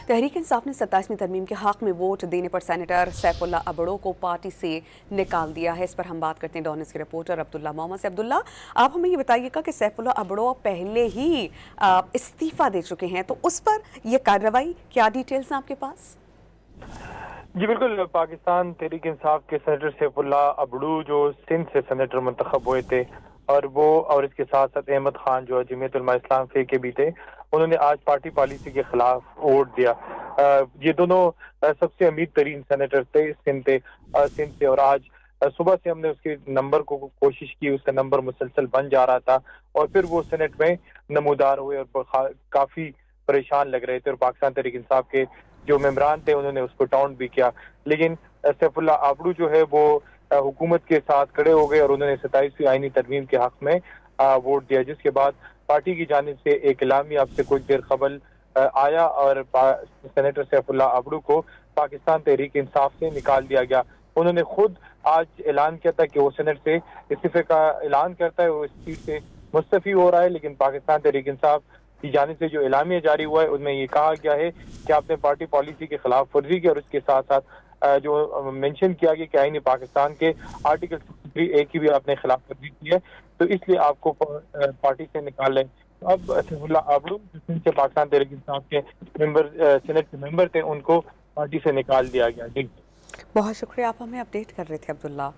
तहरीक इंसाफ ने 27वीं तरमीम के हक में वोट देने पर सेनेटर सैफुल्ला अबड़ो को पार्टी से निकाल दिया है। इस पर हम बात करते हैं डॉनिस के रिपोर्टर अब्दुल्ला मोहम्मद से। अब्दुल्ला, आप हमें ये बताइएगा कि सैफुल्ला अबड़ो पहले ही इस्तीफा दे चुके हैं, तो उस पर यह कार्रवाई, क्या डिटेल्स हैं आपके पास? जी बिल्कुल, पाकिस्तान तहरीक इंसाफ के सेनेटर सैफुल्ला अबड़ू जो सिंध से सेनेटर मुंतखब हुए थे और इसके साथ साथ अहमद खान जो जमीयत उलमा इस्लाम फे के भी थे, उन्होंने आज पार्टी पॉलिसी के खिलाफ वोट दिया। ये दोनों सबसे अमीर तरीन सेनेटर थे सिंध से, और आज सुबह से हमने उसके नंबर को कोशिश की, उसका नंबर मुसलसल बन जा रहा था और फिर वो सेनेट में नमूदार हुए और काफी परेशान लग रहे थे, और पाकिस्तान तहरीक इंसाफ के जो मेम्बरान थे उन्होंने उसको टाउंट भी किया। लेकिन सैफुल्ला अबड़ू जो है वो हुकूमत के साथ खड़े हो गए और उन्होंने 27वीं आईनी तरमीम के हक में वोट दिया, जिसके बाद पार्टी की जानिब से एक इलामिया अब से कुछ देर कबल आया और सेनेटर सैफुल्ला अबड़ू को पाकिस्तान तहरीक इंसाफ से निकाल दिया गया। उन्होंने खुद आज ऐलान किया था कि वो सेनेट से इस्तीफे का ऐलान करता है, वो इस सीट से मुस्तफी हो रहा है, लेकिन पाकिस्तान तहरीक इंसाफ की जानिब से जो एलामिया जारी हुआ है उसमें ये कहा गया है कि आपने पार्टी पॉलिसी के खिलाफ वर्जी की, और उसके साथ साथ जो मेंशन किया गया कि आईन पाकिस्तान के आर्टिकल 63A की भी आपने खिलाफ वर्जी की है, तो इसलिए आपको पार्टी से निकाल लें। अब सैफुल्ला अबड़ू जिनसे पाकिस्तान तहरीक इंसाफ के मेंबर, सेनेट के मेंबर थे, उनको पार्टी से निकाल दिया गया। जी बहुत शुक्रिया, आप हमें अपडेट कर रहे थे अब्दुल्ला।